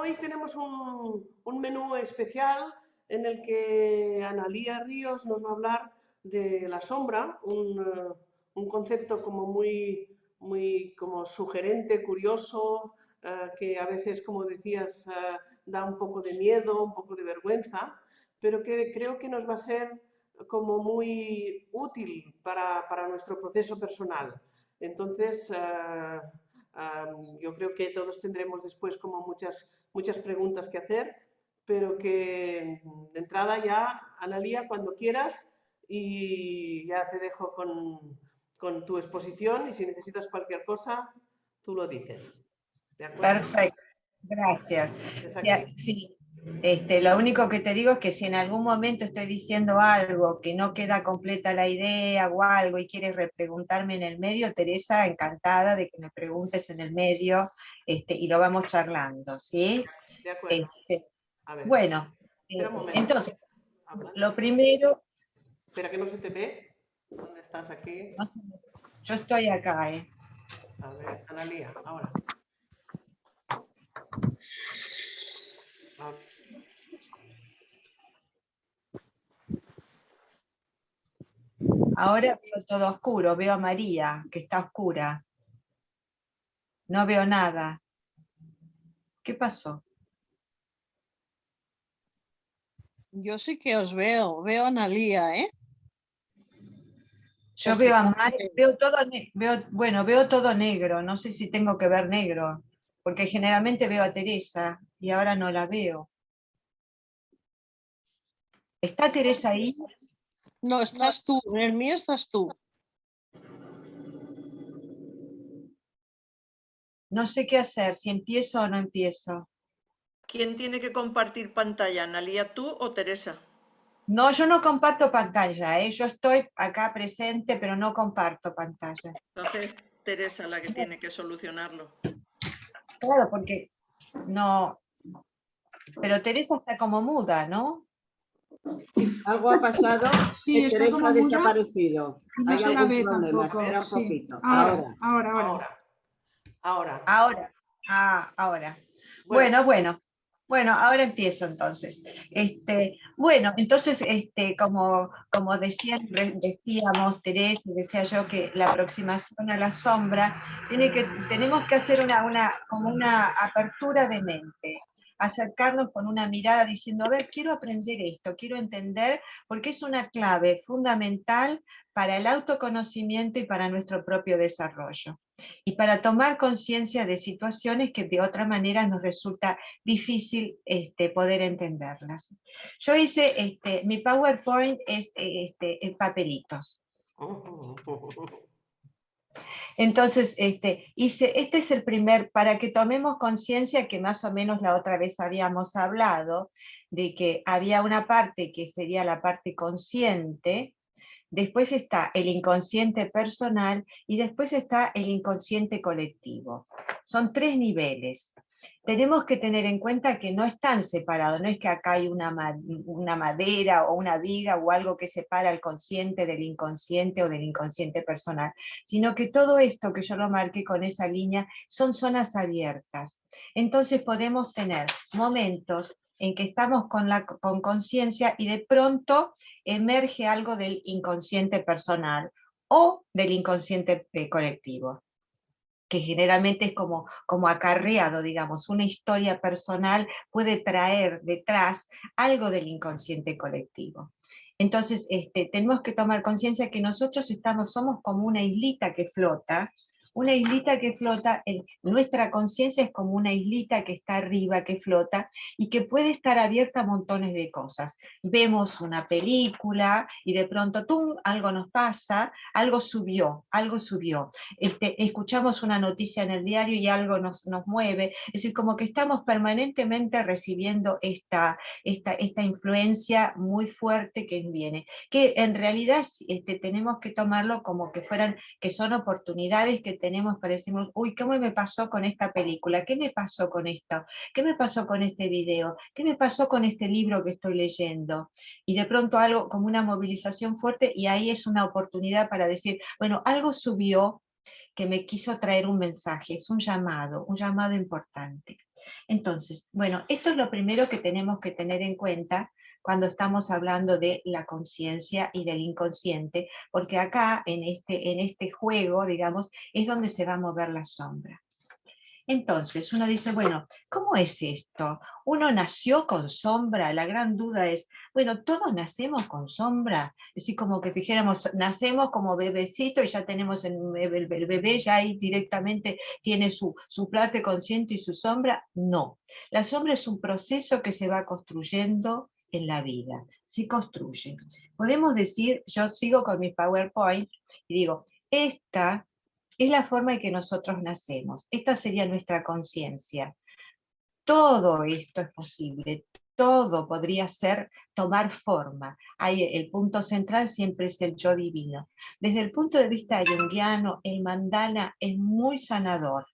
hoy tenemos un menú especial en el que Analía Ríos nos va a hablar de la sombra, un concepto como muy como sugerente, curioso, que a veces, como decías, da un poco de miedo, un poco de vergüenza, pero que creo que nos va a ser como muy útil para nuestro proceso personal. Entonces, yo creo que todos tendremos después como muchas preguntas que hacer, pero que de entrada ya, Analía, cuando quieras, y ya te dejo con tu exposición y si necesitas cualquier cosa, tú lo dices. ¿De acuerdo? Perfecto, gracias. Es aquí. Sí, lo único que te digo es que si en algún momento estoy diciendo algo que no queda completa la idea o algo y quieres repreguntarme en el medio, Teresa, encantada de que me preguntes en el medio y lo vamos charlando, ¿sí? De acuerdo. A ver, Bueno, espera un momento. entonces, Habla. lo primero... Espera que no se te ve. ¿Dónde estás aquí? Yo estoy acá, A ver, Analía, ahora. Ahora veo todo oscuro, veo a María, que está oscura. No veo nada. ¿Qué pasó? Yo sí que os veo a Analía, ¿eh? Yo veo a María, veo todo negro, no sé si tengo que ver negro, porque generalmente veo a Teresa y ahora no la veo. ¿Está Teresa ahí? No, estás tú, en el mío estás tú. No sé qué hacer, si empiezo o no empiezo. ¿Quién tiene que compartir pantalla, Analía, tú o Teresa? No, yo no comparto pantalla, yo estoy acá presente, pero no comparto pantalla. Entonces, Teresa la que tiene que solucionarlo. Claro, porque no, pero Teresa está como muda, ¿no? Algo ha pasado, Sí, está Teresa como ha muda. desaparecido. No Hay se la algún ve problema, tampoco. espera un Sí. poquito. Ahora. Ahora. Bueno, ahora empiezo entonces. Bueno, entonces, como decíamos, Teresa, decía yo que la aproximación a la sombra, tenemos que hacer como una apertura de mente, acercarnos con una mirada diciendo, a ver, quiero aprender esto, quiero entender, porque es una clave fundamental para el autoconocimiento y para nuestro propio desarrollo. Y para tomar conciencia de situaciones que de otra manera nos resulta difícil poder entenderlas. Yo hice, mi PowerPoint es en papelitos. Entonces, este es el primer, para que tomemos conciencia que más o menos la otra vez habíamos hablado, de que había una parte que sería la parte consciente, después está el inconsciente personal y después está el inconsciente colectivo. Son 3 niveles. Tenemos que tener en cuenta que no están separados, no es que acá hay una madera o una viga o algo que separa el consciente del inconsciente o del inconsciente personal, sino que todo esto que yo lo marqué con esa línea son zonas abiertas. Entonces podemos tener momentos en que estamos con conciencia y de pronto emerge algo del inconsciente personal o del inconsciente colectivo, que generalmente es como acarreado, digamos, una historia personal puede traer detrás algo del inconsciente colectivo. Entonces, tenemos que tomar conciencia que nosotros somos como una islita que flota, nuestra conciencia es como una islita que está arriba, que flota, y que puede estar abierta a montones de cosas. Vemos una película, y de pronto, ¡tum!, algo nos pasa, algo subió. Escuchamos una noticia en el diario y algo nos mueve, es decir, como que estamos permanentemente recibiendo esta influencia muy fuerte que viene, que en realidad tenemos que tomarlo como que son oportunidades que tenemos para decir, uy, ¿cómo me pasó con esta película? ¿Qué me pasó con esto? ¿Qué me pasó con este video? ¿Qué me pasó con este libro que estoy leyendo? Y de pronto algo como una movilización fuerte, y ahí es una oportunidad para decir, bueno, algo subió que me quiso traer un mensaje, es un llamado importante. Entonces, bueno, esto es lo primero que tenemos que tener en cuenta cuando estamos hablando de la conciencia y del inconsciente, porque acá, en este juego, digamos, es donde se va a mover la sombra. Entonces, uno dice, bueno, ¿cómo es esto? ¿Uno nació con sombra? La gran duda es, bueno, ¿todos nacemos con sombra? Es decir, como que dijéramos, nacemos como bebecito y ya tenemos el bebé, ya ahí directamente tiene su parte consciente y su sombra. No, la sombra es un proceso que se va construyendo en la vida, se construye. Podemos decir, yo sigo con mi PowerPoint y digo, esta es la forma en que nosotros nacemos. Esta sería nuestra conciencia. Todo esto es posible, todo podría ser, tomar forma. Ahí el punto central siempre es el yo divino. Desde el punto de vista junguiano, el mandala es muy sanador,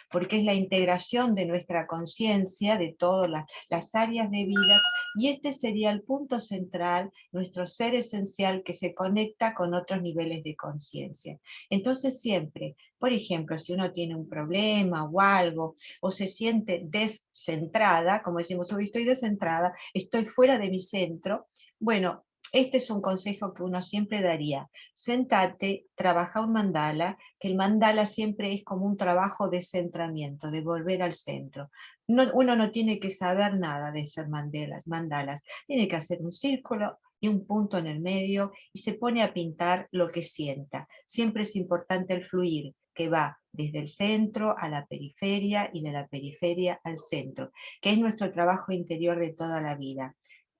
porque es la integración de nuestra conciencia, de todas las áreas de vida, y este sería el punto central, nuestro ser esencial que se conecta con otros niveles de conciencia. Entonces siempre, por ejemplo, si uno tiene un problema o algo, o se siente descentrada, como decimos, hoy estoy descentrada, estoy fuera de mi centro, bueno, este es un consejo que uno siempre daría. Sentate, trabaja un mandala, que el mandala siempre es como un trabajo de centramiento, de volver al centro. Uno no tiene que saber nada de ser mandalas, tiene que hacer un círculo y un punto en el medio y se pone a pintar lo que sienta. Siempre es importante el fluir, que va desde el centro a la periferia y de la periferia al centro, que es nuestro trabajo interior de toda la vida.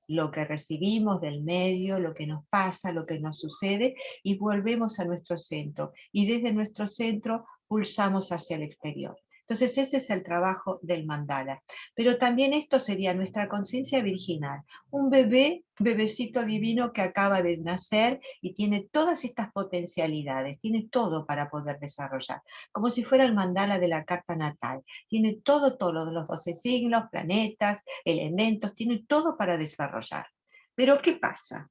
Lo que recibimos del medio, lo que nos pasa, lo que nos sucede, y volvemos a nuestro centro. Y desde nuestro centro pulsamos hacia el exterior. Entonces ese es el trabajo del mandala. Pero también esto sería nuestra conciencia virginal. Un bebecito divino que acaba de nacer y tiene todas estas potencialidades, tiene todo para poder desarrollar. Como si fuera el mandala de la carta natal. Tiene todo los 12 signos, planetas, elementos, tiene todo para desarrollar. Pero ¿qué pasa?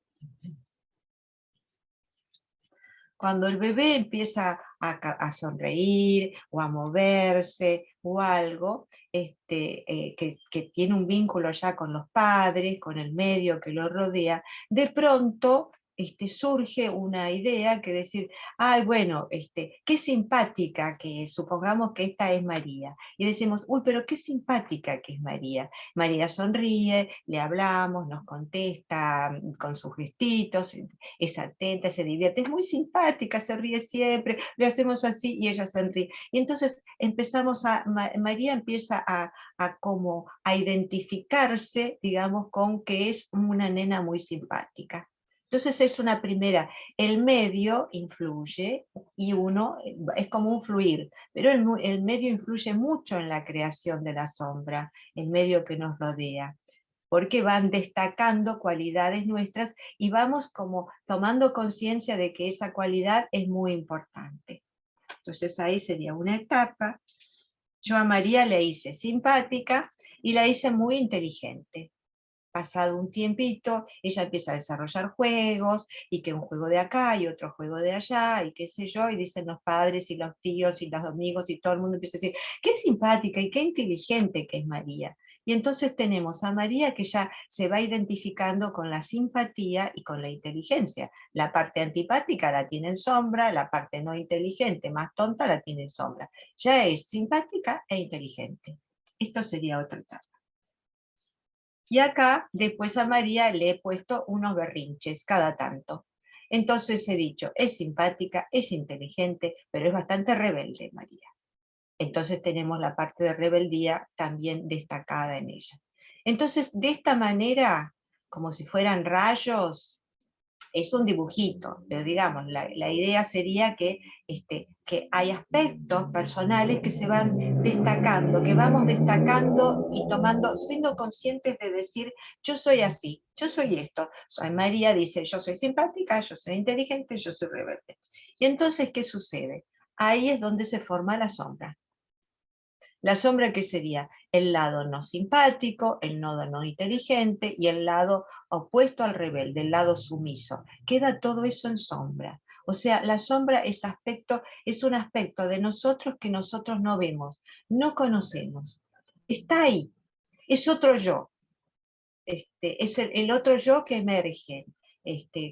Cuando el bebé empieza a sonreír o a moverse o algo, que tiene un vínculo ya con los padres, con el medio que lo rodea, de pronto surge una idea que decir, ay, bueno, qué simpática que es, supongamos que esta es María, y decimos, uy, pero qué simpática que es María. María sonríe, le hablamos, nos contesta con sus gestitos, es atenta, se divierte, es muy simpática, se ríe siempre, le hacemos así y ella se ríe. Y entonces empezamos María empieza como a identificarse, digamos, con que es una nena muy simpática. Entonces es una primera, el medio influye y uno es como un fluir, pero el medio influye mucho en la creación de la sombra, el medio que nos rodea, porque van destacando cualidades nuestras y vamos como tomando conciencia de que esa cualidad es muy importante. Entonces ahí sería una etapa. Yo a María le hice simpática y la hice muy inteligente. Pasado un tiempito, ella empieza a desarrollar juegos, y que un juego de acá y otro juego de allá, y qué sé yo, y dicen los padres y los tíos y los amigos y todo el mundo empieza a decir, qué simpática y qué inteligente que es María. Y entonces tenemos a María que ya se va identificando con la simpatía y con la inteligencia. La parte antipática la tiene en sombra, la parte no inteligente, más tonta, la tiene en sombra. Ya es simpática e inteligente. Esto sería otra etapa. Y acá, después a María le he puesto unos berrinches cada tanto. Entonces he dicho, es simpática, es inteligente, pero es bastante rebelde María. Entonces tenemos la parte de rebeldía también destacada en ella. Entonces, de esta manera, como si fueran rayos, es un dibujito, pero digamos, la idea sería que hay aspectos personales que se van destacando, que vamos destacando y tomando, siendo conscientes de decir, yo soy así, yo soy esto. María dice, yo soy simpática, yo soy inteligente, yo soy rebelde. Y entonces, ¿qué sucede? Ahí es donde se forma la sombra. La sombra, ¿qué sería? El lado no simpático, el lado no inteligente y el lado opuesto al rebelde, el lado sumiso. Queda todo eso en sombra. O sea, la sombra es un aspecto de nosotros que nosotros no vemos, no conocemos. está ahí, es otro yo, es el otro yo que emerge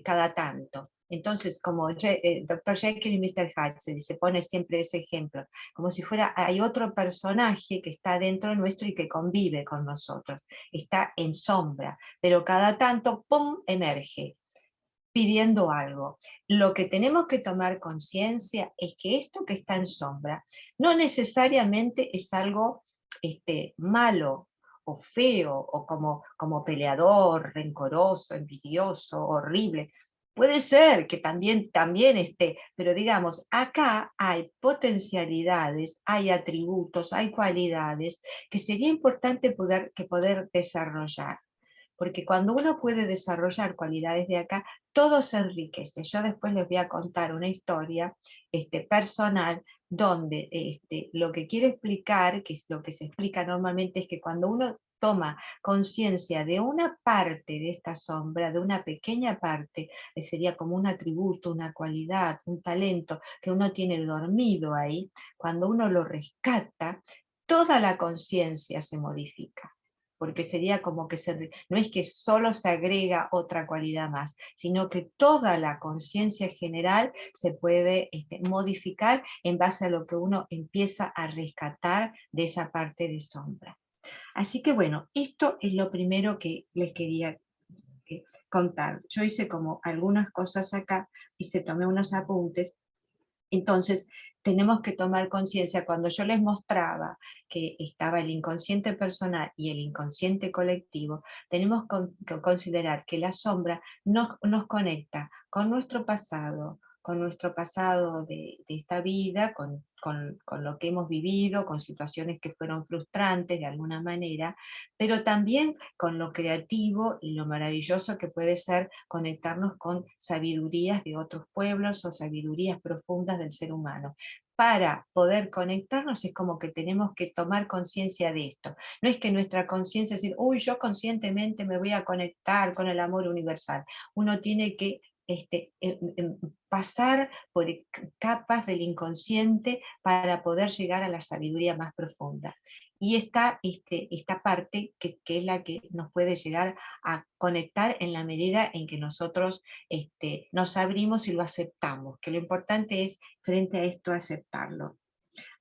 cada tanto. Entonces, como Dr. Jekyll y Mr. Hyde se pone siempre ese ejemplo, como si fuera, hay otro personaje que está dentro nuestro y que convive con nosotros, está en sombra, pero cada tanto, ¡pum!, emerge, pidiendo algo. Lo que tenemos que tomar conciencia es que esto que está en sombra no necesariamente es algo malo o feo, o como peleador, rencoroso, envidioso, horrible. Puede ser que también esté, pero digamos, acá hay potencialidades, hay atributos, hay cualidades que sería importante poder desarrollar. Porque cuando uno puede desarrollar cualidades de acá, todo se enriquece. Yo después les voy a contar una historia personal donde lo que quiero explicar, que es lo que se explica normalmente, es que cuando uno toma conciencia de una parte de esta sombra, de una pequeña parte, sería como un atributo, una cualidad, un talento que uno tiene dormido ahí, cuando uno lo rescata, toda la conciencia se modifica. Porque sería como que no es que solo se agrega otra cualidad más, sino que toda la conciencia general se puede modificar en base a lo que uno empieza a rescatar de esa parte de sombra. Así que bueno, esto es lo primero que les quería contar. Yo hice como algunas cosas acá, tomé unos apuntes. Entonces, tenemos que tomar conciencia, cuando yo les mostraba que estaba el inconsciente personal y el inconsciente colectivo, tenemos que considerar que la sombra nos conecta con nuestro pasado de esta vida, con lo que hemos vivido, con situaciones que fueron frustrantes de alguna manera, pero también con lo creativo y lo maravilloso que puede ser conectarnos con sabidurías de otros pueblos o sabidurías profundas del ser humano. Para poder conectarnos es como que tenemos que tomar conciencia de esto. No es que nuestra conciencia es decir, uy, yo conscientemente me voy a conectar con el amor universal. Uno tiene que pasar por capas del inconsciente para poder llegar a la sabiduría más profunda. Y esta parte que es la que nos puede llegar a conectar en la medida en que nosotros nos abrimos y lo aceptamos, que lo importante es frente a esto aceptarlo.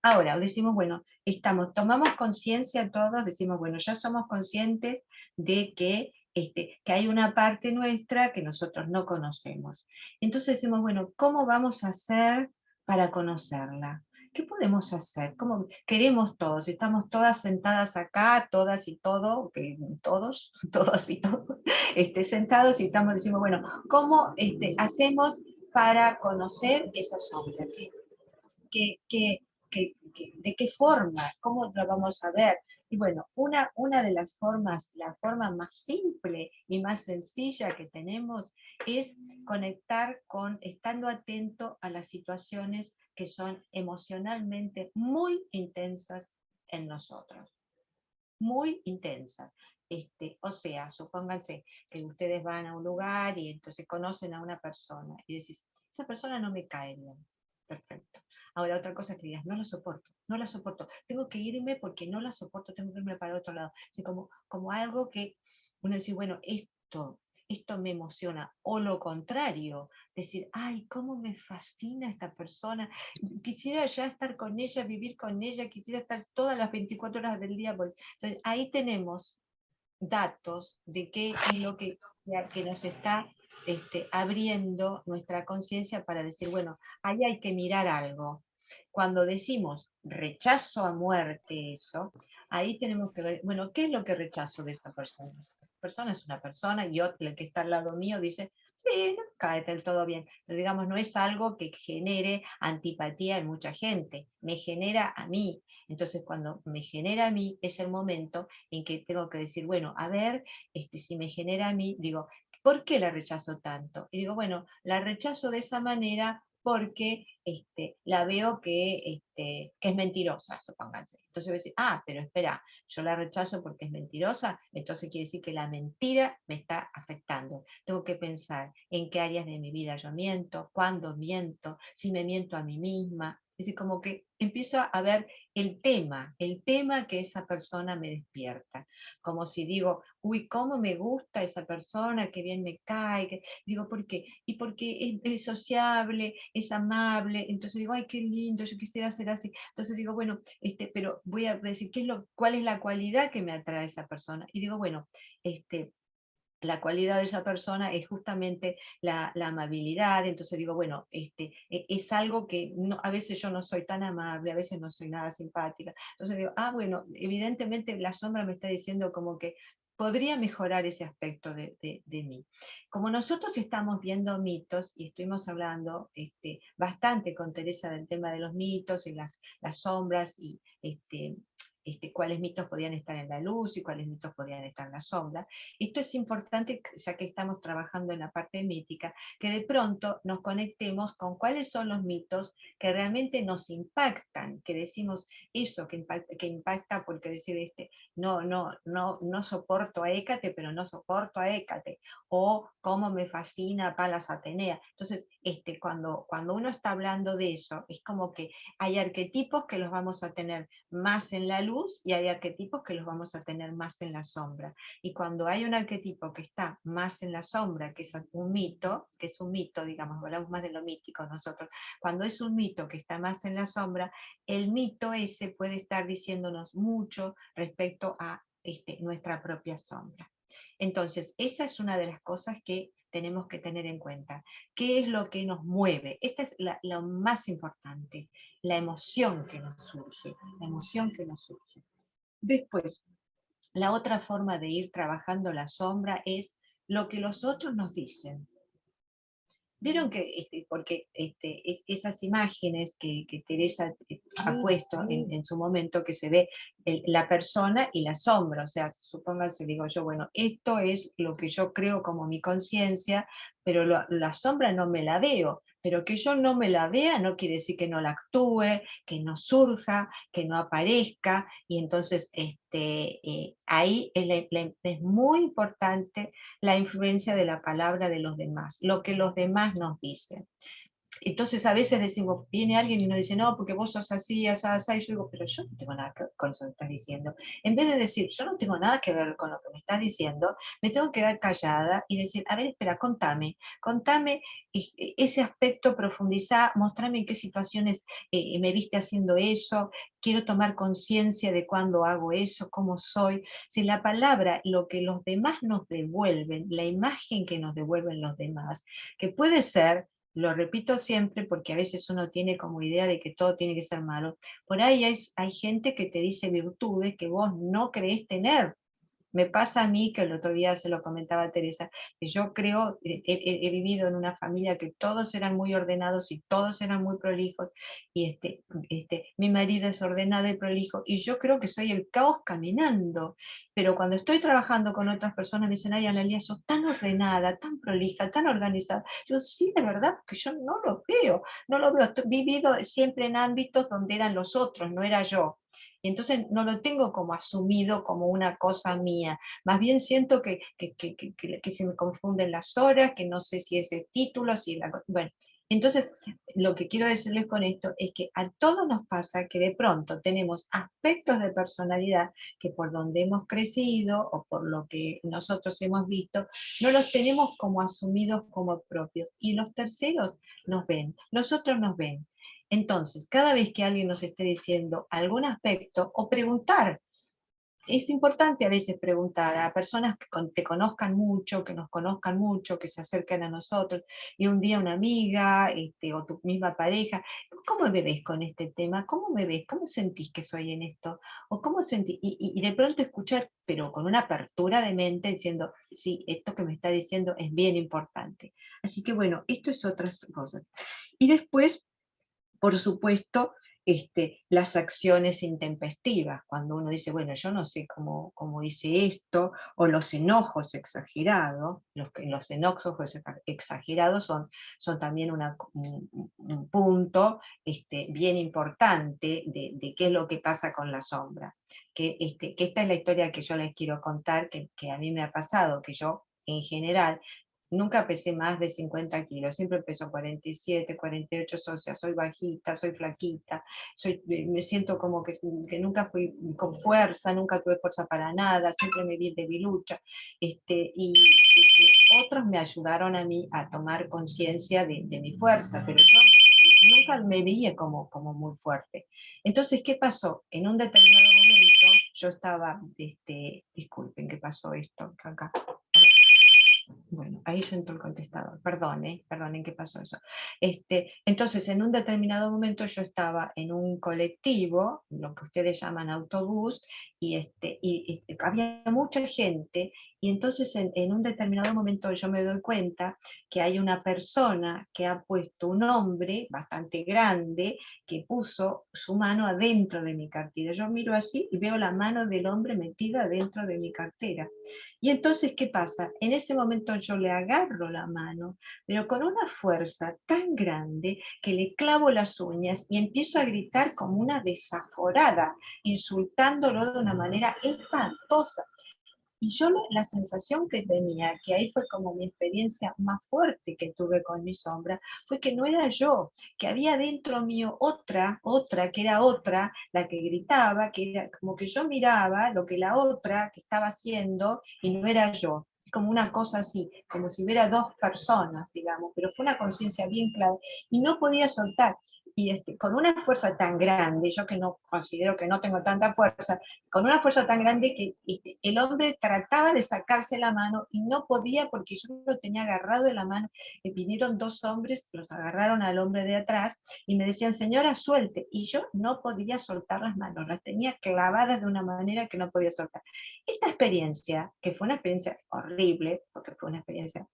Ahora decimos, bueno, tomamos conciencia todos, decimos, bueno, ya somos conscientes de que hay una parte nuestra que nosotros no conocemos. Entonces decimos, bueno, ¿cómo vamos a hacer para conocerla? ¿Qué podemos hacer? ¿Cómo queremos todos? Estamos todas sentadas acá, todas y todo, todos, todas y todos, sentados y estamos diciendo, bueno, ¿cómo hacemos para conocer esa sombra? ¿De qué forma? ¿Cómo lo vamos a ver? Y bueno, una de las formas, la forma más simple y más sencilla que tenemos es conectar estando atento a las situaciones que son emocionalmente muy intensas en nosotros. Muy intensas. O sea, supónganse que ustedes van a un lugar y entonces conocen a una persona y decís, esa persona no me cae bien. Perfecto. Ahora otra cosa que digas, no la soporto, tengo que irme porque no la soporto, tengo que irme para otro lado. Así como algo que uno dice, bueno, esto me emociona, o lo contrario, decir, ay, cómo me fascina esta persona, quisiera ya estar con ella, vivir con ella, quisiera estar todas las 24 horas del día. Entonces, ahí tenemos datos de qué es lo que nos está abriendo nuestra conciencia para decir, bueno, ahí hay que mirar algo. Cuando decimos rechazo a muerte eso, ahí tenemos que ver, bueno, ¿qué es lo que rechazo de esa persona? La persona es una persona y el que está al lado mío dice, sí, no cae del todo bien, pero digamos, no es algo que genere antipatía en mucha gente, me genera a mí. Entonces, cuando me genera a mí, es el momento en que tengo que decir, bueno, a ver, si me genera a mí, digo, ¿por qué la rechazo tanto? Y digo, bueno, la rechazo de esa manera porque la veo que es mentirosa, supónganse. Entonces voy a decir, pero espera, yo la rechazo porque es mentirosa, entonces quiere decir que la mentira me está afectando. Tengo que pensar en qué áreas de mi vida yo miento, cuándo miento, si me miento a mí misma. Es decir, como que empiezo a ver el tema que esa persona me despierta. Como si digo, uy, cómo me gusta esa persona, qué bien me cae. Digo, ¿por qué? Y porque es sociable, es amable. Entonces digo, ay, qué lindo, yo quisiera ser así. Entonces digo, bueno, pero voy a decir, ¿cuál es la cualidad que me atrae a esa persona? Y digo, bueno, la cualidad de esa persona es justamente la amabilidad. Entonces digo, bueno, es algo que a veces yo no soy tan amable, a veces no soy nada simpática. Entonces digo, bueno, evidentemente la sombra me está diciendo como que podría mejorar ese aspecto de mí. Como nosotros estamos viendo mitos, y estuvimos hablando bastante con Teresa del tema de los mitos y las sombras, y cuáles mitos podían estar en la luz y cuáles mitos podían estar en la sombra. Esto es importante, ya que estamos trabajando en la parte mítica, que de pronto nos conectemos con cuáles son los mitos que realmente nos impactan, que decimos eso, que impacta porque decir, no soporto a Hécate, pero no soporto a Hécate, o cómo me fascina Palas Atenea. Entonces, cuando uno está hablando de eso, es como que hay arquetipos que los vamos a tener más en la luz y hay arquetipos que los vamos a tener más en la sombra. Y cuando hay un arquetipo que está más en la sombra, que es un mito, digamos, hablamos más de lo mítico nosotros, cuando es un mito que está más en la sombra, el mito ese puede estar diciéndonos mucho respecto a nuestra propia sombra. Entonces, esa es una de las cosas que tenemos que tener en cuenta. ¿Qué es lo que nos mueve? Esta es lo más importante, la emoción que nos surge, la emoción que nos surge. Después, la otra forma de ir trabajando la sombra es lo que los otros nos dicen. Vieron que, porque esas imágenes que Teresa ha puesto en su momento, que se ve la persona y la sombra, o sea, supónganse, digo yo, bueno, esto es lo que yo creo como mi conciencia, pero la sombra no me la veo, pero que yo no me la vea no quiere decir que no la actúe, que no surja, que no aparezca, y entonces ahí es muy importante la influencia de la palabra de los demás, lo que los demás nos dicen. Entonces a veces decimos, viene alguien y nos dice, no, porque vos sos así, así, así, y yo digo, pero yo no tengo nada que ver con eso que estás diciendo. En vez de decir, yo no tengo nada que ver con lo que me estás diciendo, me tengo que quedar callada y decir, a ver, espera, contame ese aspecto, profundizá, mostrame en qué situaciones me viste haciendo eso, quiero tomar conciencia de cuándo hago eso, cómo soy. Si la palabra, lo que los demás nos devuelven, la imagen que nos devuelven los demás, que puede ser, lo repito siempre porque a veces uno tiene como idea de que todo tiene que ser malo, por ahí hay gente que te dice virtudes que vos no creés tener. Me pasa a mí, que el otro día se lo comentaba a Teresa, que yo creo, he vivido en una familia que todos eran muy ordenados y todos eran muy prolijos, y mi marido es ordenado y prolijo, y yo creo que soy el caos caminando, pero cuando estoy trabajando con otras personas me dicen, ay, Analía, sos tan ordenada, tan prolija, tan organizada. Yo sí, de verdad, porque yo no lo veo, he vivido siempre en ámbitos donde eran los otros, no era yo. Y entonces no lo tengo como asumido como una cosa mía, más bien siento que se me confunden las horas, que no sé si es el título, bueno. Entonces, lo que quiero decirles con esto es que a todos nos pasa que de pronto tenemos aspectos de personalidad que por donde hemos crecido o por lo que nosotros hemos visto, no los tenemos como asumidos como propios. Y los terceros nos ven, los otros nos ven. Entonces, cada vez que alguien nos esté diciendo algún aspecto, o preguntar, es importante a veces preguntar a personas que te conozcan mucho, que nos conozcan mucho, que se acerquen a nosotros, y un día una amiga o tu misma pareja, ¿cómo me ves con este tema? ¿Cómo me ves? ¿Cómo sentís que soy en esto? ¿O cómo sentís? Y de pronto escuchar, pero con una apertura de mente, diciendo, sí, esto que me está diciendo es bien importante. Así que bueno, esto es otra cosa. Y después, por supuesto, las acciones intempestivas, cuando uno dice, bueno, yo no sé cómo hice esto, o los enojos exagerados, los enojos exagerados son también un punto bien importante de qué es lo que pasa con la sombra. Que esta es la historia que yo les quiero contar, que a mí me ha pasado, que yo, en general, Nunca pesé más de 50 kilos, siempre peso 47, 48, o sea, soy bajita, soy flaquita, me siento como que nunca fui con fuerza, nunca tuve fuerza para nada, siempre me vi debilucha, y otros me ayudaron a mí a tomar conciencia de mi fuerza, pero yo nunca me veía como muy fuerte. Entonces, ¿qué pasó? En un determinado momento, yo estaba, disculpen, ¿qué pasó esto? Acá. Bueno, ahí se entró el contestador, perdonen qué pasó eso. Entonces, en un determinado momento yo estaba en un colectivo, lo que ustedes llaman autobús, y había mucha gente, y entonces en un determinado momento yo me doy cuenta que hay una persona que ha puesto un hombre bastante grande, que puso su mano adentro de mi cartera. Yo miro así y veo la mano del hombre metida adentro de mi cartera. Y entonces, ¿qué pasa? En ese momento yo le agarro la mano, pero con una fuerza tan grande que le clavo las uñas y empiezo a gritar como una desaforada, insultándolo de una manera espantosa. Y yo la sensación que tenía, que ahí fue como mi experiencia más fuerte que tuve con mi sombra, fue que no era yo, que había dentro mío otra, que era otra, la que gritaba, que era como que yo miraba lo que la otra que estaba haciendo y no era yo. Como una cosa así, como si hubiera dos personas, digamos, pero fue una conciencia bien clara y no podía soltar. Y con una fuerza tan grande, yo que no considero que no tengo tanta fuerza, con una fuerza tan grande que el hombre trataba de sacarse la mano y no podía porque yo lo tenía agarrado de la mano. Y vinieron dos hombres, los agarraron al hombre de atrás y me decían, señora, suelte. Y yo no podía soltar las manos, las tenía clavadas de una manera que no podía soltar. Esta experiencia, que fue una experiencia horrible, porque fue una experiencia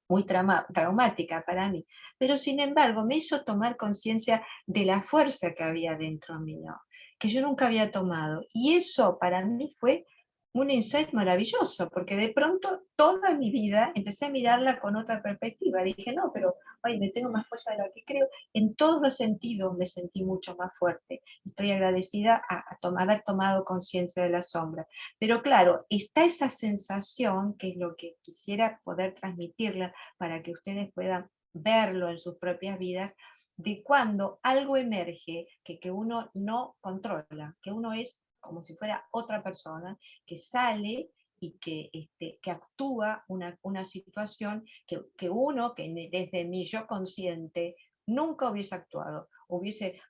muy traumática para mí, pero sin embargo me hizo tomar conciencia de la fuerza que había dentro mío, que yo nunca había tomado. Y eso para mí fue un insight maravilloso, porque de pronto toda mi vida empecé a mirarla con otra perspectiva. Dije, no, pero oye, me tengo más fuerza de la que creo. En todos los sentidos me sentí mucho más fuerte. Estoy agradecida a haber tomado conciencia de la sombra. Pero claro, está esa sensación, que es lo que quisiera poder transmitirla para que ustedes puedan verlo en sus propias vidas, de cuando algo emerge que uno no controla, que uno es como si fuera otra persona, que sale y que actúa una situación que uno, que desde mi yo consciente, nunca hubiese actuado, hubiese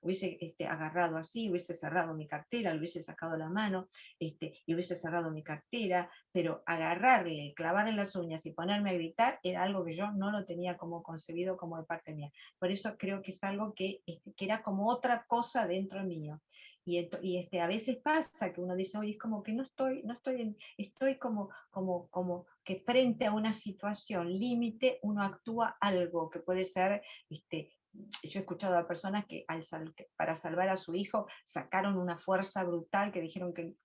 agarrado así, hubiese cerrado mi cartera, le hubiese sacado la mano, y hubiese cerrado mi cartera, pero agarrarle, clavarle las uñas y ponerme a gritar era algo que yo no lo tenía como concebido como de parte mía. Por eso creo que es algo que era como otra cosa dentro mío. Y a veces pasa que uno dice, oye, es como que estoy como que frente a una situación límite, uno actúa algo que puede ser, yo he escuchado a personas que para salvar a su hijo sacaron una fuerza brutal, que dijeron que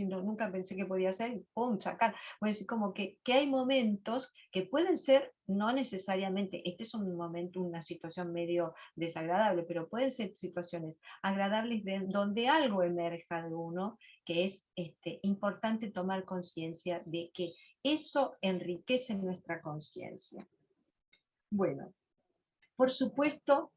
nunca pensé que podía ser, y ¡pum!, sacar. Bueno, es como que hay momentos que pueden ser, no necesariamente, este es un momento, una situación medio desagradable, pero pueden ser situaciones agradables donde algo emerja de uno, que es importante tomar conciencia de que eso enriquece nuestra conciencia. Bueno, por supuesto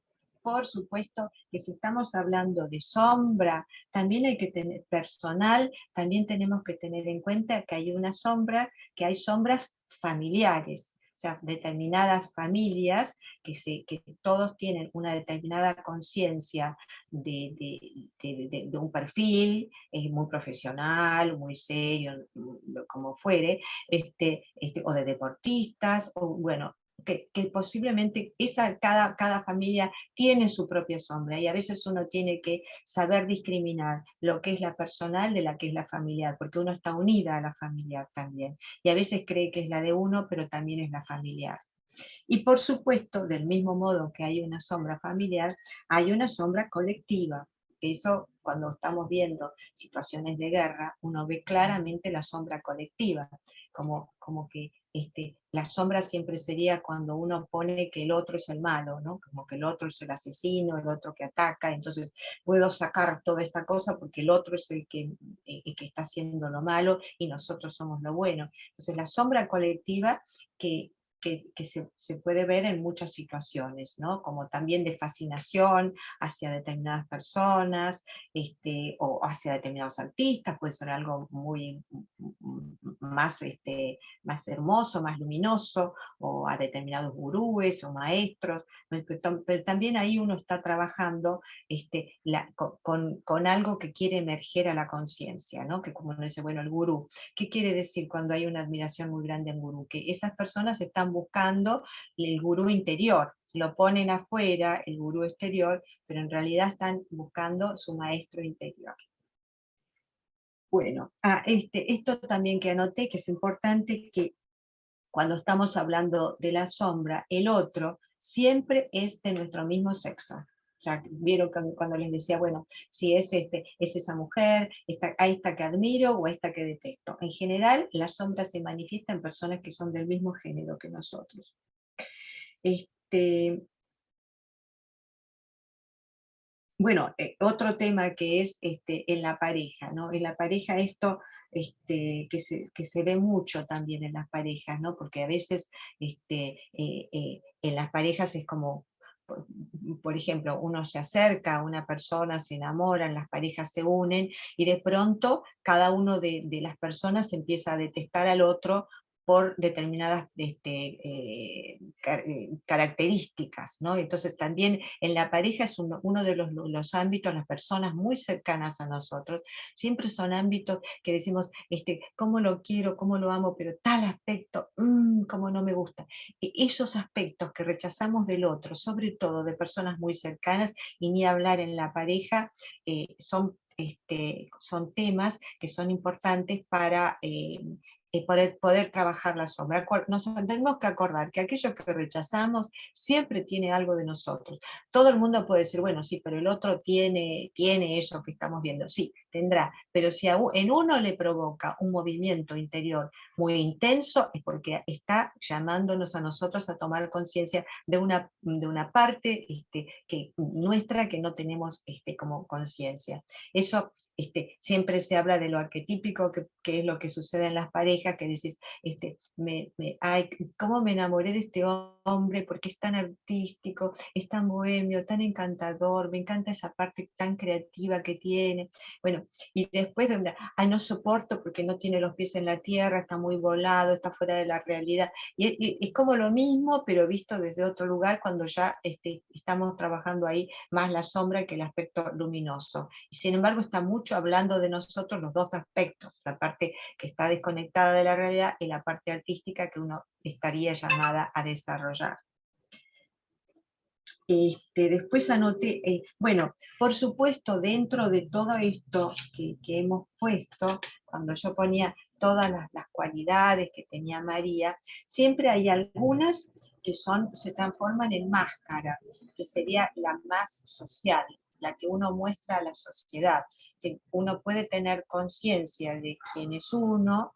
que si estamos hablando de sombra, también hay que tener personal, también tenemos que tener en cuenta que hay sombras familiares, o sea, determinadas familias que todos tienen una determinada conciencia de un perfil muy profesional, muy serio, como fuere, o de deportistas, o bueno, que posiblemente cada familia tiene su propia sombra, y a veces uno tiene que saber discriminar lo que es la personal de la que es la familiar, porque uno está unida a la familiar también, y a veces cree que es la de uno, pero también es la familiar. Y por supuesto, del mismo modo que hay una sombra familiar, hay una sombra colectiva. Eso, cuando estamos viendo situaciones de guerra, uno ve claramente la sombra colectiva, como que la sombra siempre sería cuando uno pone que el otro es el malo, ¿no? Como que el otro es el asesino, el otro que ataca, entonces puedo sacar toda esta cosa porque el otro es el que está haciendo lo malo y nosotros somos lo bueno. Entonces la sombra colectiva, que se puede ver en muchas situaciones, ¿no? Como también de fascinación hacia determinadas personas, o hacia determinados artistas, puede ser algo muy más, más hermoso, más luminoso, o a determinados gurúes o maestros, pero también ahí uno está trabajando con algo que quiere emerger a la conciencia, ¿no? Que como uno dice, bueno, el gurú, ¿qué quiere decir cuando hay una admiración muy grande en gurú? Que esas personas están buscando el gurú interior, lo ponen afuera, el gurú exterior, pero en realidad están buscando su maestro interior. Bueno, esto también que anoté, que es importante, que cuando estamos hablando de la sombra, el otro siempre es de nuestro mismo sexo. O sea, vieron cuando les decía, bueno, si es, es esa mujer, a esta que admiro o a esta que detesto. En general, la sombra se manifiesta en personas que son del mismo género que nosotros. Bueno, otro tema que es en la pareja, ¿no? En la pareja esto que se ve mucho también en las parejas, ¿no? Porque a veces en las parejas es como, por ejemplo, uno se acerca a una persona, se enamoran, las parejas se unen y de pronto cada uno de las personas empieza a detestar al otro por determinadas características, ¿no? Entonces también en la pareja es uno de los ámbitos, las personas muy cercanas a nosotros, siempre son ámbitos que decimos, cómo lo quiero, cómo lo amo, pero tal aspecto, cómo no me gusta. Esos aspectos que rechazamos del otro, sobre todo de personas muy cercanas, y ni hablar en la pareja, son temas que son importantes para poder trabajar la sombra. Nos tenemos que acordar que aquello que rechazamos siempre tiene algo de nosotros. Todo el mundo puede decir, bueno, sí, pero el otro tiene eso que estamos viendo. Sí, tendrá, pero si en uno le provoca un movimiento interior muy intenso, es porque está llamándonos a nosotros a tomar conciencia de una parte nuestra que no tenemos como conciencia. Eso siempre se habla de lo arquetípico, que es lo que sucede en las parejas, que decís, ay, ¿cómo me enamoré de este hombre? Porque es tan artístico, es tan bohemio, tan encantador, me encanta esa parte tan creativa que tiene. Bueno, y después, ay, no soporto porque no tiene los pies en la tierra, está muy volado, está fuera de la realidad. Y es como lo mismo, pero visto desde otro lugar, cuando ya estamos trabajando ahí más la sombra que el aspecto luminoso. Y sin embargo está mucho hablando de nosotros los dos aspectos, la parte que está desconectada de la realidad y la parte artística que uno estaría llamada a desarrollar. Después anoté, bueno, por supuesto, dentro de todo esto que hemos puesto, cuando yo ponía todas las cualidades que tenía María, siempre hay algunas que se transforman en máscara, que sería la más social, la que uno muestra a la sociedad. Uno puede tener conciencia de quién es uno,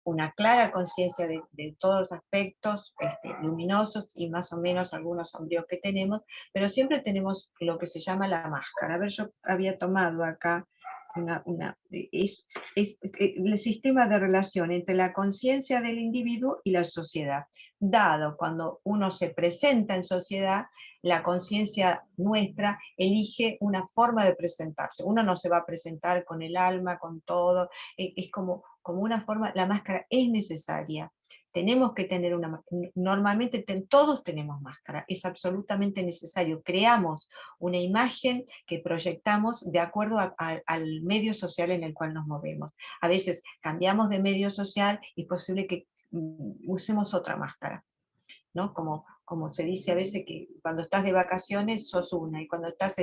una clara conciencia de todos los aspectos luminosos y más o menos algunos sombríos que tenemos, pero siempre tenemos lo que se llama la máscara. A ver, yo había tomado acá el sistema de relación entre la conciencia del individuo y la sociedad. Dado cuando uno se presenta en sociedad, la conciencia nuestra elige una forma de presentarse. Uno no se va a presentar con el alma, con todo, es como una forma, la máscara es necesaria. Tenemos que tener normalmente todos tenemos máscara, es absolutamente necesario. Creamos una imagen que proyectamos de acuerdo al medio social en el cual nos movemos. A veces cambiamos de medio social y es posible que usemos otra máscara, ¿no? Como se dice a veces que cuando estás de vacaciones sos una y cuando estás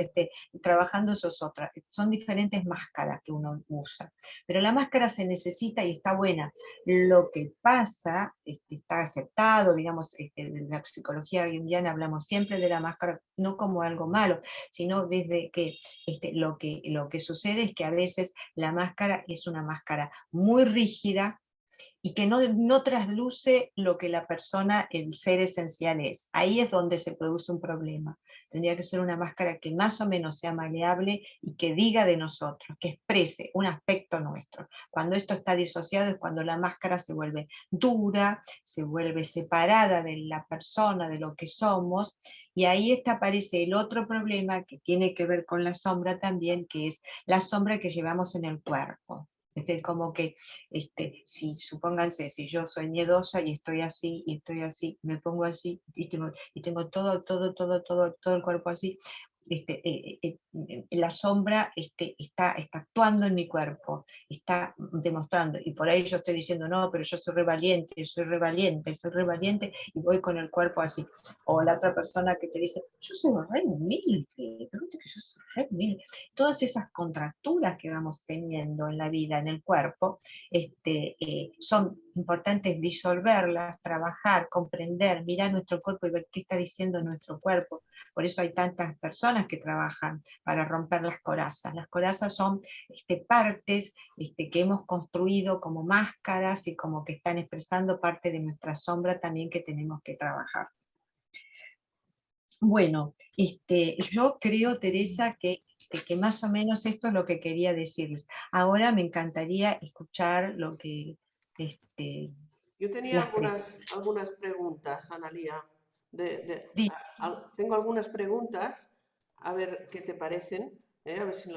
trabajando sos otra. Son diferentes máscaras que uno usa. Pero la máscara se necesita y está buena. Lo que pasa, está aceptado, digamos, de la psicología junguiana hablamos siempre de la máscara, no como algo malo, sino desde que lo que sucede es que a veces la máscara es una máscara muy rígida, y que no trasluce lo que la persona, el ser esencial es. Ahí es donde se produce un problema. tendría que ser una máscara que más o menos sea maleable y que diga de nosotros, que exprese un aspecto nuestro. Cuando esto está disociado es cuando la máscara se vuelve dura, se vuelve separada de la persona, de lo que somos, y ahí aparece el otro problema que tiene que ver con la sombra también, que es la sombra que llevamos en el cuerpo. Como que, si supónganse, si yo soy miedosa y estoy así, me pongo así, y tengo todo el cuerpo así, la sombra está actuando en mi cuerpo, está demostrando, y por ahí yo estoy diciendo, no, pero yo soy re valiente, y voy con el cuerpo así. O la otra persona que te dice, yo soy re humilde, pero que yo soy re humilde. Todas esas contracturas que vamos teniendo en la vida, en el cuerpo, son importantes disolverlas, trabajar, comprender, mirar nuestro cuerpo y ver qué está diciendo nuestro cuerpo. Por eso hay tantas personas que trabajan para romper las corazas. Las corazas son partes que hemos construido como máscaras y como que están expresando parte de nuestra sombra también que tenemos que trabajar. Bueno, yo creo, Teresa, que más o menos esto es lo que quería decirles. Ahora me encantaría escuchar lo que... Yo tenía algunas preguntas, Analía. Tengo algunas preguntas, a ver qué te parecen. A ver si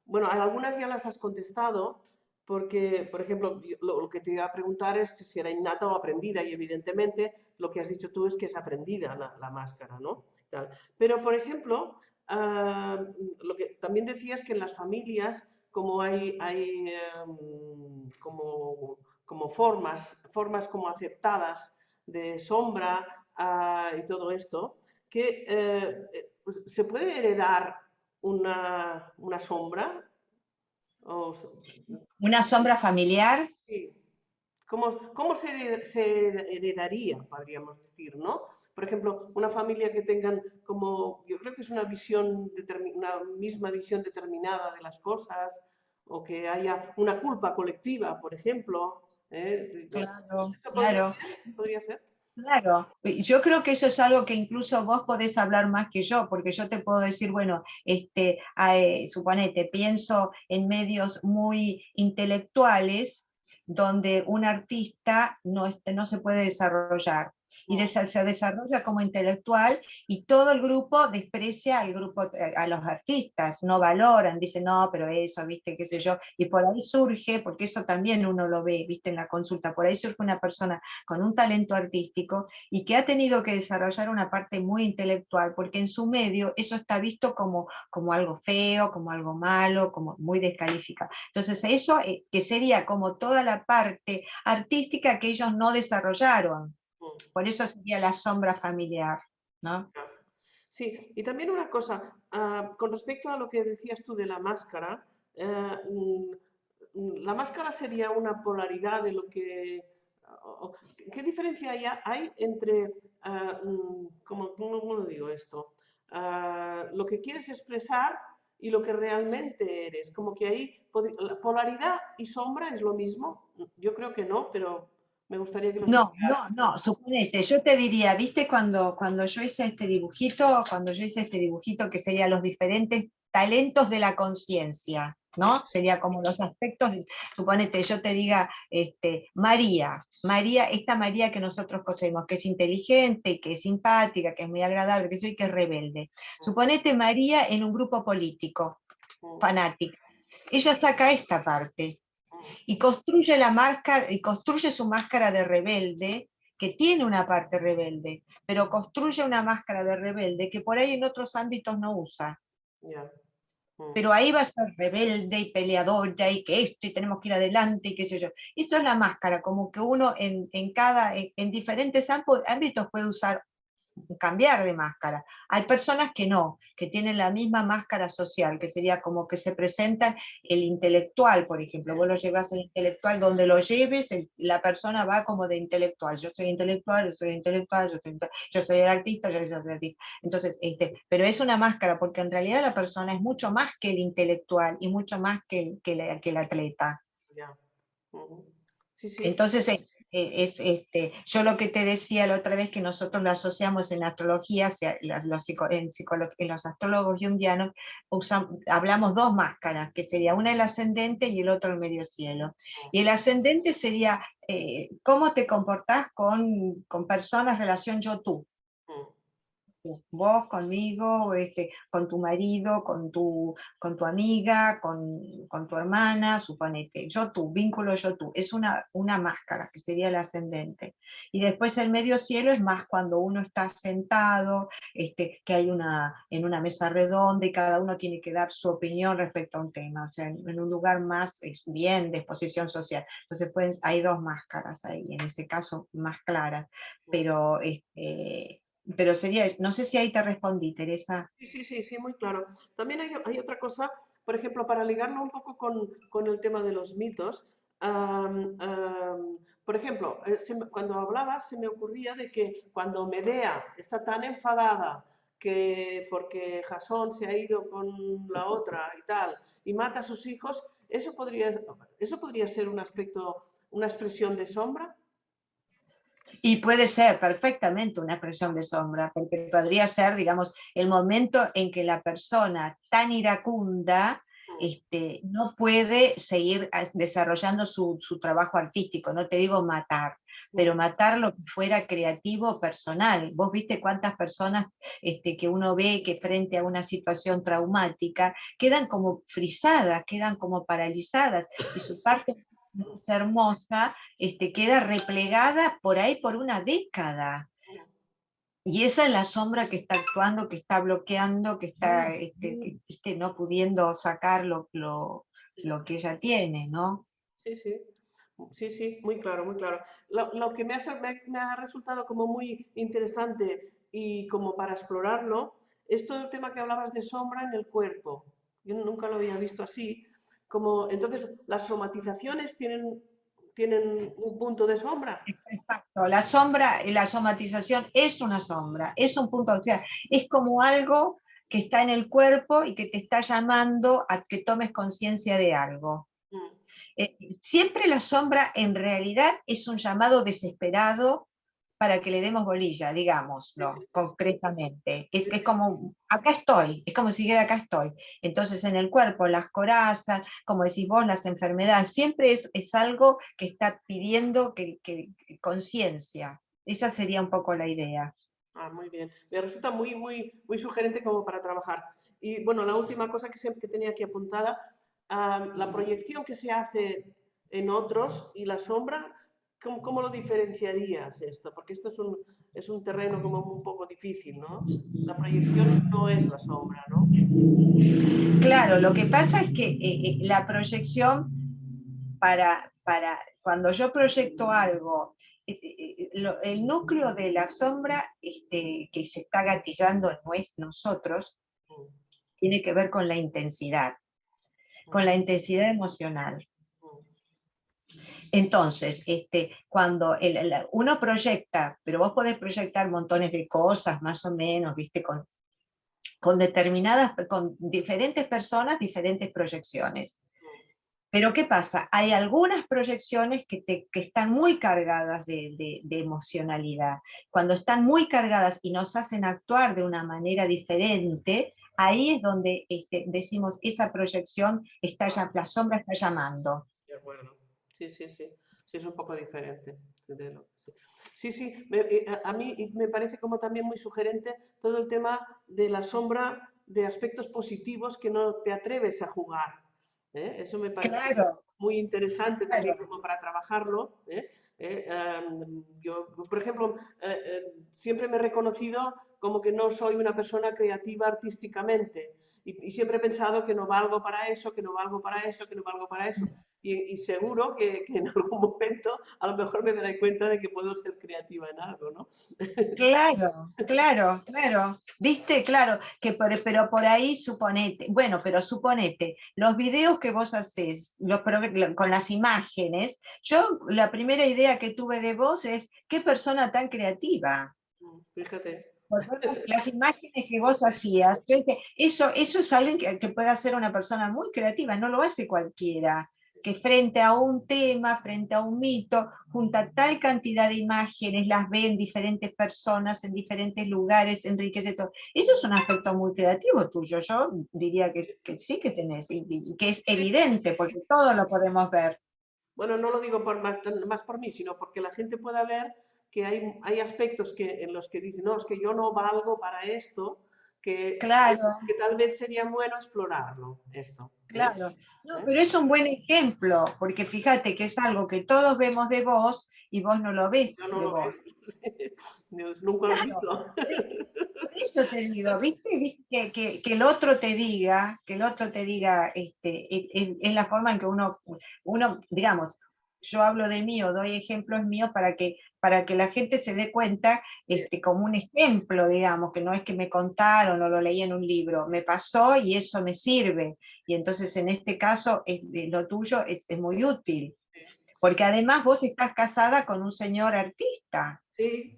bueno, algunas ya las has contestado, porque, por ejemplo, lo que te iba a preguntar es que si era innata o aprendida, y evidentemente lo que has dicho tú es que es aprendida la máscara, ¿no? Pero, por ejemplo, lo que también decías que en las familias, como hay como formas como aceptadas de sombra y todo esto, que pues, ¿se puede heredar una sombra? O, ¿Una sombra familiar? sí. ¿Cómo se heredaría, podríamos decir, ¿no? Por ejemplo, una familia que tengan como, yo creo que es una una misma visión determinada de las cosas, o que haya una culpa colectiva, por ejemplo. Claro, ¿Esto claro. podría ser? Claro, yo creo que eso es algo que incluso vos podés hablar más que yo, porque yo te puedo decir, bueno, suponete, pienso en medios muy intelectuales donde un artista no se puede desarrollar, y se desarrolla como intelectual y todo el grupo desprecia al grupo, a los artistas, no valoran, dicen, no, pero eso, viste, qué sé yo, y por ahí surge, porque eso también uno lo ve, viste, en la consulta, por ahí surge una persona con un talento artístico y que ha tenido que desarrollar una parte muy intelectual, porque en su medio eso está visto como algo feo, como algo malo, como muy descalificado. Entonces eso que sería como toda la parte artística que ellos no desarrollaron. Por eso sería la sombra familiar, ¿no? Sí, y también una cosa, con respecto a lo que decías tú de la máscara, la máscara sería una polaridad de lo que... ¿Qué diferencia hay entre, ¿cómo lo digo esto? Lo que quieres expresar y lo que realmente eres. Como que ahí, polaridad y sombra es lo mismo. Yo creo que no, pero me gustaría que lo No, suponete, yo te diría, viste cuando yo hice este dibujito, que sería los diferentes talentos de la conciencia, ¿no? Sería como los aspectos, suponete, yo te diga, María, esta María que nosotros conocemos, que es inteligente, que es simpática, que es muy agradable, que es rebelde. Suponete María en un grupo político, fanática. Ella saca esta parte, y construye su máscara de rebelde, que tiene una parte rebelde, pero construye una máscara de rebelde que por ahí en otros ámbitos no usa. Yeah. Pero ahí va a ser rebelde y peleadora y que esto y tenemos que ir adelante y qué sé yo. Esto es la máscara, como que uno en diferentes ámbitos puede usar, cambiar de máscara. Hay personas que no, que tienen la misma máscara social, que sería como que se presentan el intelectual, por ejemplo. Vos lo llevas el intelectual donde lo lleves, la persona va como de intelectual. Yo soy intelectual, yo soy el artista, yo soy el artista. Entonces, pero es una máscara, porque en realidad la persona es mucho más que el intelectual y mucho más que el atleta. Yeah. Sí, sí. Entonces, Yo lo que te decía la otra vez que nosotros lo asociamos en astrología, en los astrólogos junguianos, hablamos dos máscaras, que sería una el ascendente y el otro el medio cielo. Y el ascendente sería cómo te comportás con personas, relación yo-tú. Vos conmigo, con tu marido, con tu amiga, con tu hermana, suponete, yo-tú, vínculo yo-tú, es una máscara, que sería el ascendente. Y después el medio cielo es más cuando uno está sentado, que hay en una mesa redonda y cada uno tiene que dar su opinión respecto a un tema, o sea, en un lugar más bien de exposición social. Entonces hay dos máscaras ahí, en ese caso más claras, pero sería, no sé si ahí te respondí, Teresa. Sí, muy claro. También hay otra cosa, por ejemplo, para ligarlo un poco con el tema de los mitos. Por ejemplo, cuando hablabas se me ocurría de que cuando Medea está tan enfadada que porque Jasón se ha ido con la otra y tal, y mata a sus hijos, eso podría ser un aspecto, una expresión de sombra. Y puede ser perfectamente una expresión de sombra, porque podría ser, digamos, el momento en que la persona tan iracunda no puede seguir desarrollando su trabajo artístico. No te digo matar, pero matar lo que fuera creativo, personal. Vos viste cuántas personas que uno ve que frente a una situación traumática quedan como frisadas, quedan como paralizadas, y su parte más hermosa queda replegada por ahí por una década. Y esa es la sombra que está actuando, que está bloqueando, que está no pudiendo sacar lo que ella tiene, ¿no? Sí, sí. Sí, muy claro, muy claro. Lo que me ha resultado como muy interesante y como para explorarlo es todo el tema que hablabas de sombra en el cuerpo. Yo nunca lo había visto así. Como, entonces, las somatizaciones tienen un punto de sombra. Exacto, la sombra, la somatización es una sombra, es un punto, o sea, es como algo que está en el cuerpo y que te está llamando a que tomes conciencia de algo. Mm, Siempre la sombra en realidad es un llamado desesperado para que le demos bolilla, sí, digámoslo, sí, concretamente. Es, sí, es sí. como, acá estoy, es como si dijera acá estoy. Entonces en el cuerpo, las corazas, como decís vos, las enfermedades, siempre es algo que está pidiendo que conciencia. Esa sería un poco la idea. Ah, muy bien. Me resulta muy sugerente como para trabajar. Y bueno, la última cosa que tenía aquí apuntada, la proyección que se hace en otros y la sombra, ¿cómo lo diferenciarías esto? Porque esto es un terreno como un poco difícil, ¿no? La proyección no es la sombra, ¿no? Claro, lo que pasa es que la proyección, cuando yo proyecto algo, el núcleo de la sombra que se está gatillando en nosotros Mm, tiene que ver con la intensidad emocional. mm, Entonces, cuando uno proyecta, pero vos podés proyectar montones de cosas, más o menos, ¿viste? Con diferentes personas, diferentes proyecciones. mm. Pero ¿qué pasa? Hay algunas proyecciones que están muy cargadas de emocionalidad. Cuando están muy cargadas y nos hacen actuar de una manera diferente, ahí es donde decimos, esa proyección, la sombra está llamando. De acuerdo. Sí. Sí, es un poco diferente. Sí, a mí me parece como también muy sugerente todo el tema de la sombra de aspectos positivos que no te atreves a jugar. ¿Eh? Eso me parece Claro, muy interesante también claro. como para trabajarlo. Yo, por ejemplo, siempre me he reconocido como que no soy una persona creativa artísticamente y siempre he pensado que no valgo para eso, que no valgo para eso, que no valgo para eso. Y seguro que en algún momento a lo mejor me daré cuenta de que puedo ser creativa en algo, ¿no? Claro. Viste, claro, pero por ahí suponete, bueno, pero suponete, los videos que vos hacés, con las imágenes, yo la primera idea que tuve de vos es, qué persona tan creativa. Fíjate. Por ver las imágenes que vos hacías, yo dije, eso es alguien que puede ser una persona muy creativa, no lo hace cualquiera. que frente a un tema, frente a un mito, junta tal cantidad de imágenes, las ve en diferentes personas, en diferentes lugares, enriquece todo. Eso es un aspecto muy creativo tuyo, yo diría que sí que tenés, y que es evidente, porque todo lo podemos ver. Bueno, no lo digo más por mí, sino porque la gente pueda ver que hay aspectos en los que dicen, no, es que yo no valgo para esto, Claro. que tal vez sería bueno explorarlo, esto. Claro, no, ¿Eh? pero es un buen ejemplo, porque fíjate que es algo que todos vemos de vos y vos no lo ves Yo no de lo vos. veo. Dios, nunca lo he Claro, visto. por eso te digo, ¿viste? Que el otro te diga, es la forma en que uno, digamos, yo hablo de mí o doy ejemplos míos para que la gente se dé cuenta, como un ejemplo, digamos, que no es que me contaron o lo leí en un libro, me pasó y eso me sirve. Y entonces en este caso lo tuyo es muy útil, porque además vos estás casada con un señor artista. Sí,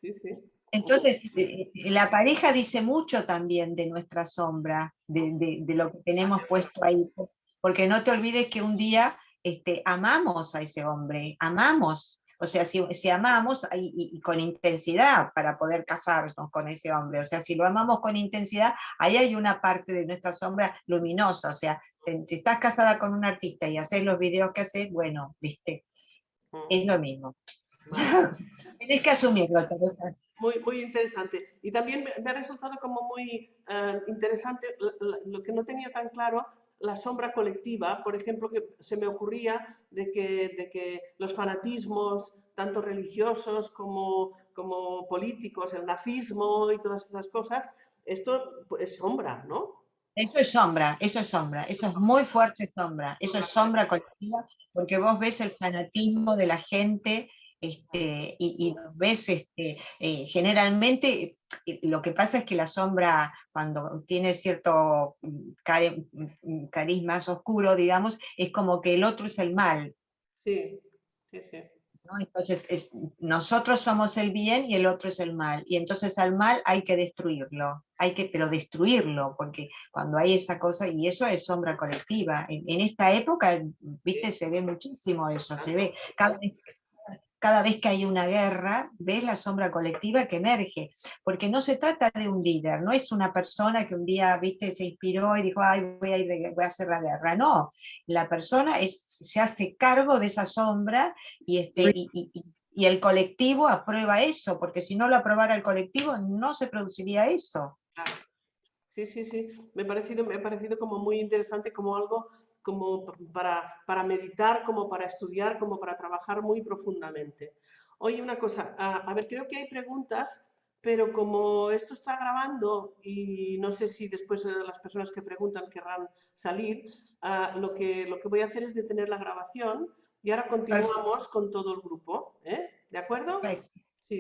sí, sí. Entonces, la pareja dice mucho también de nuestra sombra, de lo que tenemos puesto ahí, porque no te olvides que un día amamos a ese hombre, amamos, o sea, si amamos y con intensidad para poder casarnos con ese hombre, o sea, si lo amamos con intensidad, ahí hay una parte de nuestra sombra luminosa, o sea, si estás casada con un artista y haces los videos que haces, bueno, viste, es lo mismo. Vale. Tienes que asumirlo, Teresa. Muy, muy interesante. Y también me ha resultado como muy interesante lo que no tenía tan claro, la sombra colectiva, por ejemplo, que se me ocurría de que los fanatismos, tanto religiosos como políticos, el nazismo y todas estas cosas, esto es sombra, ¿no? Eso es sombra, eso es sombra, eso es muy fuerte sombra, eso es sombra colectiva, porque vos ves el fanatismo de la gente, y los ves, generalmente, lo que pasa es que la sombra, cuando tiene cierto carisma oscuro, digamos, es como que el otro es el mal, Sí, sí, sí. ¿no? Entonces, nosotros somos el bien y el otro es el mal, y entonces al mal hay que destruirlo, pero destruirlo, porque cuando hay esa cosa, y eso es sombra colectiva, en esta época, viste, se ve muchísimo eso, se ve cada vez que hay una guerra, ves la sombra colectiva que emerge, porque no se trata de un líder, no es una persona que un día, viste, se inspiró y dijo, ay, voy a hacer la guerra, no, la persona se hace cargo de esa sombra y el colectivo aprueba eso, porque si no lo aprobara el colectivo no se produciría eso. Claro. Sí, sí, sí. Me ha parecido como muy interesante, como algo como para meditar, como para estudiar, como para trabajar muy profundamente. Oye, una cosa, a ver, creo que hay preguntas, pero como esto está grabando y no sé si después las personas que preguntan querrán salir, lo que voy a hacer es detener la grabación y ahora Perfecto, continuamos con todo el grupo, ¿eh? ¿De acuerdo? perfecto. Sí.